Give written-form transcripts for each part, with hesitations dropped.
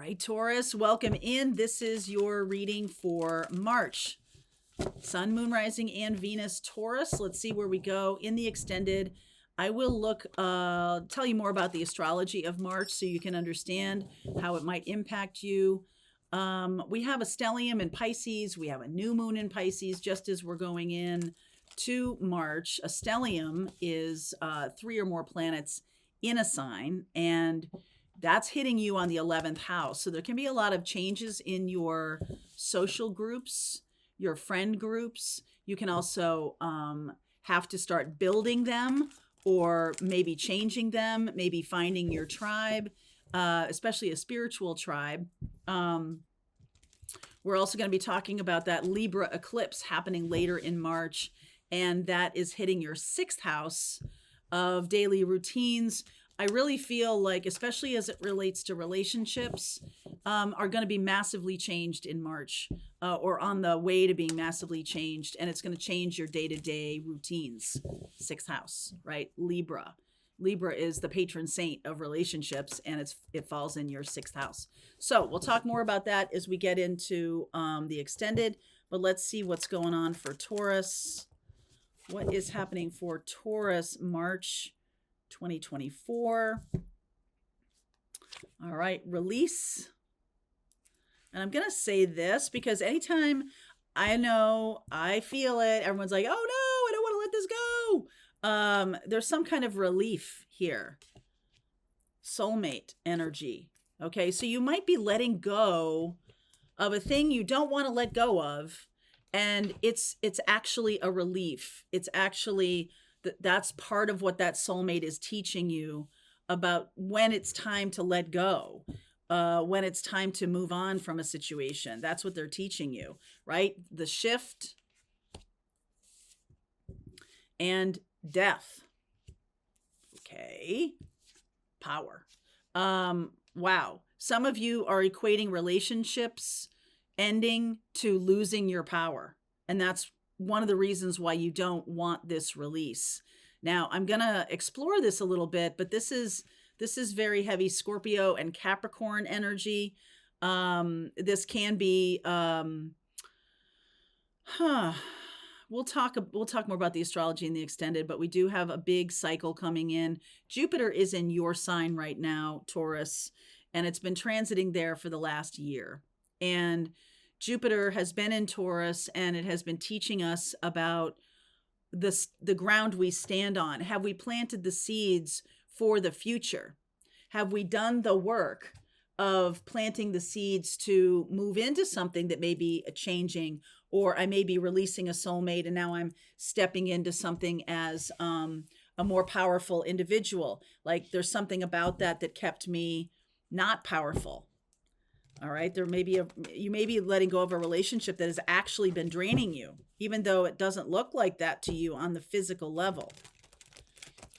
right, Taurus, welcome in. This is your reading for March. Sun, Moon, Rising, and Venus, Taurus. Let's see where we go in the extended. I will tell you more about the astrology of March so you can understand how it might impact you. We have a stellium in Pisces. We have a new moon in Pisces just as we're going in to March. A stellium is 3 or more planets in a sign, and that's hitting you on the 11th house. So there can be a lot of changes in your social groups, your friend groups. You can also have to start building them or maybe changing them, maybe finding your tribe, especially a spiritual tribe. We're also going to be talking about that Libra eclipse happening later in March, and that is hitting your 6th house of daily routines. I really feel like, especially as it relates to relationships, are going to be massively changed in March, or on the way to being massively changed. And it's going to change your day-to-day routines. 6th house, right? Libra. Libra is the patron saint of relationships, and it falls in your 6th house. So we'll talk more about that as we get into the extended. But let's see what's going on for Taurus. What is happening for Taurus March 2024. All right, release. And I'm going to say this because anytime I feel it, everyone's like, oh no, I don't want to let this go. There's some kind of relief here. Soulmate energy. Okay, so you might be letting go of a thing you don't want to let go of. And it's actually a relief. It's actually that's part of what that soulmate is teaching you about when it's time to let go, when it's time to move on from a situation. That's what they're teaching you, right? The shift and death. Okay. Power. Wow. Some of you are equating relationships ending to losing your power. And that's one of the reasons why you don't want this release. Now, I'm going to explore this a little bit, but this is very heavy Scorpio and Capricorn energy. This can be, we'll talk more about the astrology in the extended, but we do have a big cycle coming in. Jupiter is in your sign right now, Taurus, and it's been transiting there for the last year. And Jupiter has been in Taurus, and it has been teaching us about the ground we stand on. Have we planted the seeds for the future? Have we done the work of planting the seeds to move into something that may be changing, or I may be releasing a soulmate and now I'm stepping into something as a more powerful individual. Like there's something about that kept me not powerful. All right. You may be letting go of a relationship that has actually been draining you, even though it doesn't look like that to you on the physical level.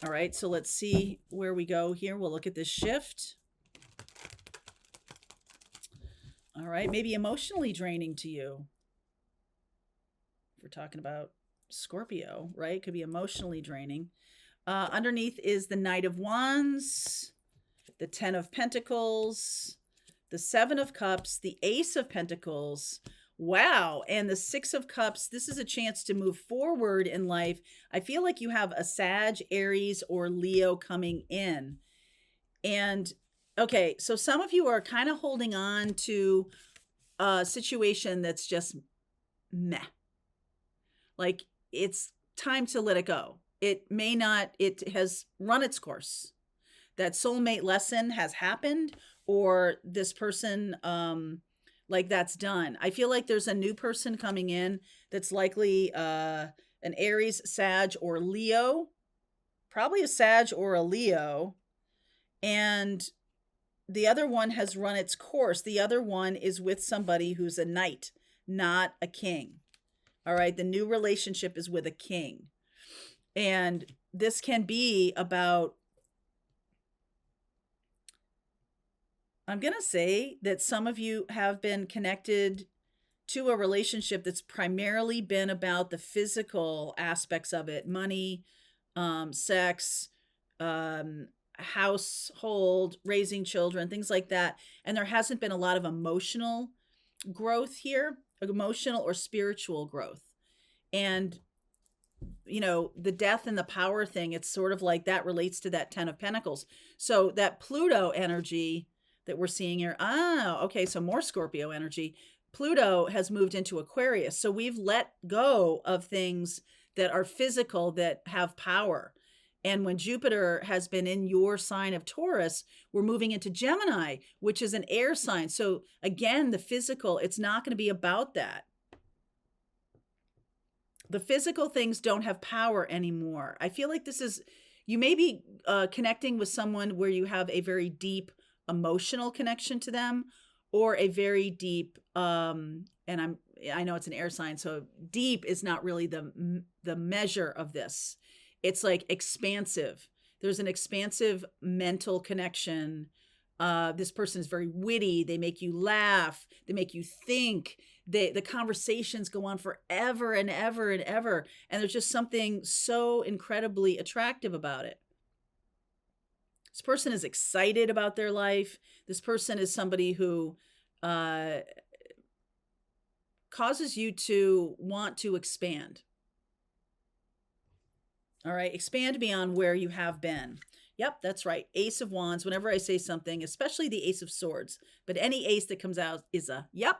All right. So let's see where we go here. We'll look at this shift. All right. Maybe emotionally draining to you. If we're talking about Scorpio, right? Could be emotionally draining. Underneath is the Knight of Wands, the 10 of Pentacles, the 7 of Cups, the Ace of Pentacles. Wow. And the 6 of Cups. This is a chance to move forward in life. I feel like you have a Sag, Aries, or Leo coming in. And okay, so some of you are kind of holding on to a situation that's just meh. Like it's time to let it go. It has run its course. That soulmate lesson has happened, or this person, like that's done. I feel like there's a new person coming in that's likely an Aries, Sag, or Leo, probably a Sag or a Leo. And the other one has run its course. The other one is with somebody who's a knight, not a king. All right. The new relationship is with a king. And this can be about, I'm going to say that some of you have been connected to a relationship that's primarily been about the physical aspects of it, money, sex, household, raising children, things like that. And there hasn't been a lot of emotional growth here, emotional or spiritual growth. And, the death and the power thing, it's sort of like that relates to that 10 of Pentacles. So that Pluto energy that we're seeing here, okay, so more Scorpio energy. Pluto has moved into Aquarius. So we've let go of things that are physical, that have power. And when Jupiter has been in your sign of Taurus, we're moving into Gemini, which is an air sign. So again, the physical, it's not going to be about that. The physical things don't have power anymore. I feel like you may be connecting with someone where you have a very deep emotional connection to them, or a very deep, and I know it's an air sign, so deep is not really the measure of this. It's like expansive. There's an expansive mental connection. This person is very witty. They make you laugh. They make you think. The conversations go on forever and ever and ever. And there's just something so incredibly attractive about it. This person is excited about their life. This person is somebody who causes you to want to expand. All right, expand beyond where you have been. Yep, that's right. Ace of Wands. Whenever I say something, especially the Ace of Swords, but any ace that comes out is a yep.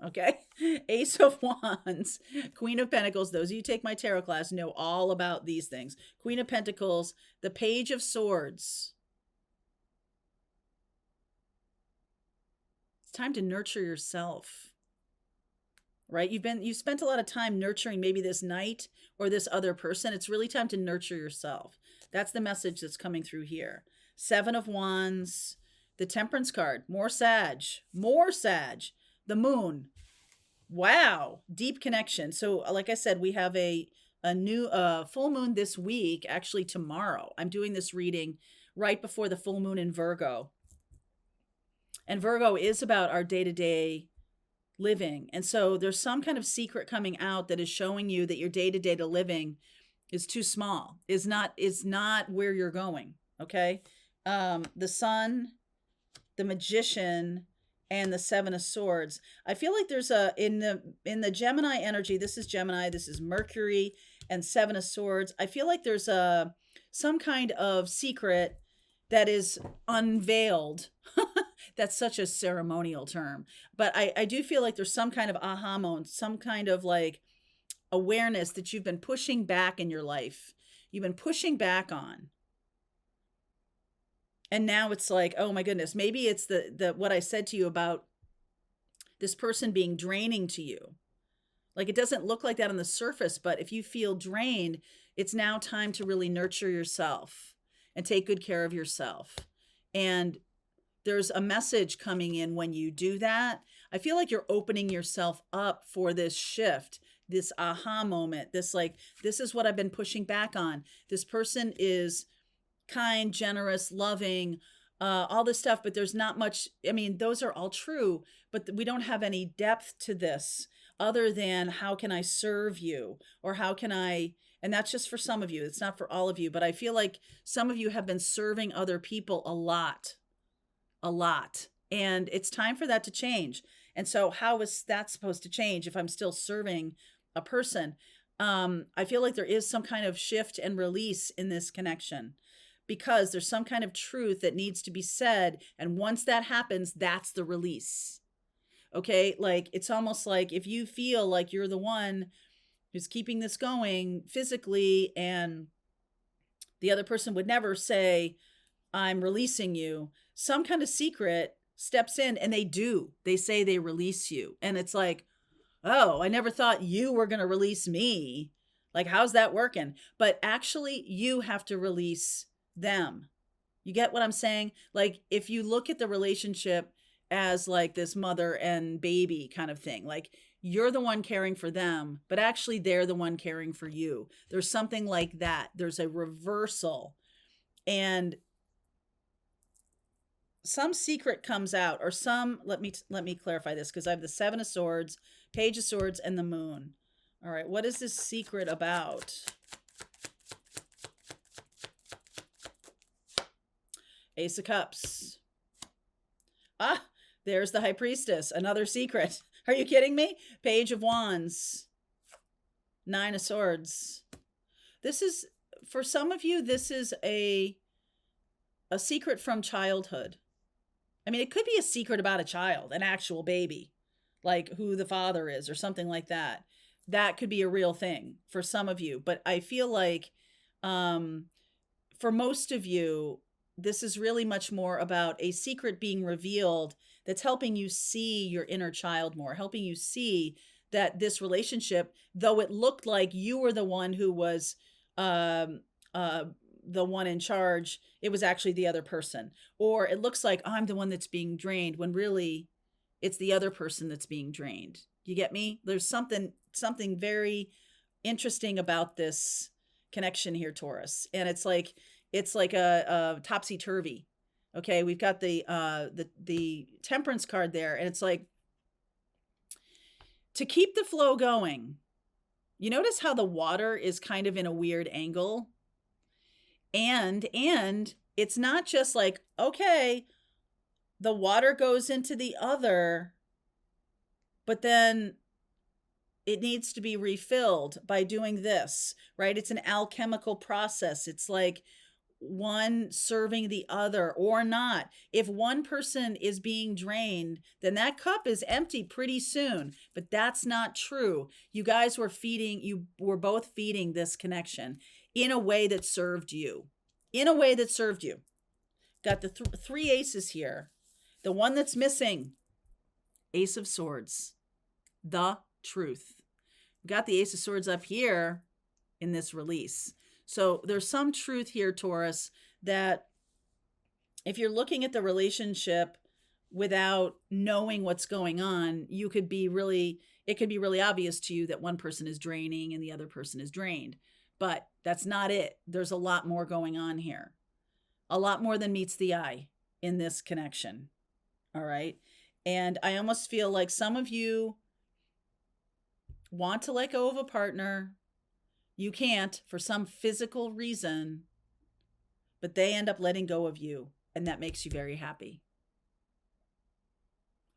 Okay. Ace of Wands, Queen of Pentacles. Those of you who take my tarot class know all about these things. Queen of Pentacles, the Page of Swords. It's time to nurture yourself. Right? You've spent a lot of time nurturing maybe this knight or this other person. It's really time to nurture yourself. That's the message that's coming through here. Seven of Wands, the Temperance card, more Sag, the Moon. Wow, deep connection. So like I said, we have a new full moon this week, actually tomorrow. I'm doing this reading right before the full moon in Virgo. And Virgo is about our day-to-day living. And so there's some kind of secret coming out that is showing you that your day-to-day living is too small, is not where you're going. Okay. The Sun, the Magician, and the Seven of Swords. I feel like there's in the Gemini energy, this is Gemini, this is Mercury, and Seven of Swords. I feel like there's some kind of secret that is unveiled. That's such a ceremonial term. But I do feel like there's some kind of aha moment, some kind of like awareness that you've been pushing back in your life. You've been pushing back on. And now it's like, oh my goodness, maybe it's the what I said to you about this person being draining to you. Like it doesn't look like that on the surface, but if you feel drained, it's now time to really nurture yourself and take good care of yourself. And there's a message coming in when you do that. I feel like you're opening yourself up for this shift, this aha moment, this is what I've been pushing back on. This person is kind, generous, loving, all this stuff, but there's not much. I mean, those are all true, but we don't have any depth to this other than how can I serve you, or how can I, and that's just for some of you. It's not for all of you, but I feel like some of you have been serving other people a lot. And it's time for that to change. And so how is that supposed to change if I'm still serving a person? I feel like there is some kind of shift and release in this connection, because there's some kind of truth that needs to be said. And once that happens, that's the release. Okay. Like it's almost like if you feel like you're the one who's keeping this going physically, and the other person would never say, I'm releasing you, some kind of secret steps in and they say they release you. And it's like, oh, I never thought you were going to release me. Like, how's that working? But actually you have to release them. You get what I'm saying? Like if you look at the relationship as like this mother and baby kind of thing, like you're the one caring for them, but actually they're the one caring for you. There's something like that. There's a reversal, and some secret comes out, or let me clarify this, because I have the Seven of Swords, Page of Swords, and the Moon. All right, what is this secret about? Ace of Cups. Ah, there's the High Priestess. Another secret. Are you kidding me? Page of Wands. Nine of Swords. This is, for some of you, this is a secret from childhood. I mean, it could be a secret about a child, an actual baby, like who the father is or something like that. That could be a real thing for some of you. But I feel like for most of you, this is really much more about a secret being revealed that's helping you see your inner child more, helping you see that this relationship, though it looked like you were the one who was the one in charge, it was actually the other person. Or it looks like I'm the one that's being drained when really it's the other person that's being drained. You get me? There's something very interesting about this connection here, Taurus. And it's like a topsy-turvy. Okay, we've got the Temperance card there, and it's like, to keep the flow going, you notice how the water is kind of in a weird angle? And it's not just like, okay, the water goes into the other, but then it needs to be refilled by doing this, right? It's an alchemical process. It's like one serving the other or not. If one person is being drained, then that cup is empty pretty soon. But that's not true. You guys were both feeding this connection in a way that served you. In a way that served you. Got the three aces here. The one that's missing, Ace of Swords, the truth. We got the Ace of Swords up here in this release. So there's some truth here, Taurus, that if you're looking at the relationship without knowing what's going on, it could be really obvious to you that one person is draining and the other person is drained. But that's not it. There's a lot more going on here. A lot more than meets the eye in this connection. All right. And I almost feel like some of you want to let go of a partner. You can't for some physical reason, but they end up letting go of you, and that makes you very happy.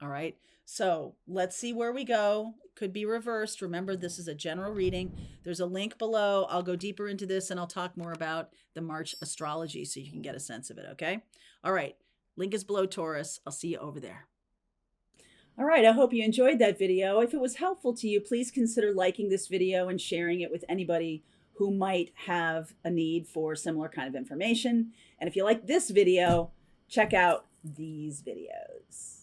All right. So let's see where we go. Could be reversed. Remember, this is a general reading. There's a link below. I'll go deeper into this and I'll talk more about the March astrology so you can get a sense of it. Okay. All right. Link is below, Taurus. I'll see you over there. All right, I hope you enjoyed that video. If it was helpful to you, please consider liking this video and sharing it with anybody who might have a need for similar kind of information. And if you like this video, check out these videos.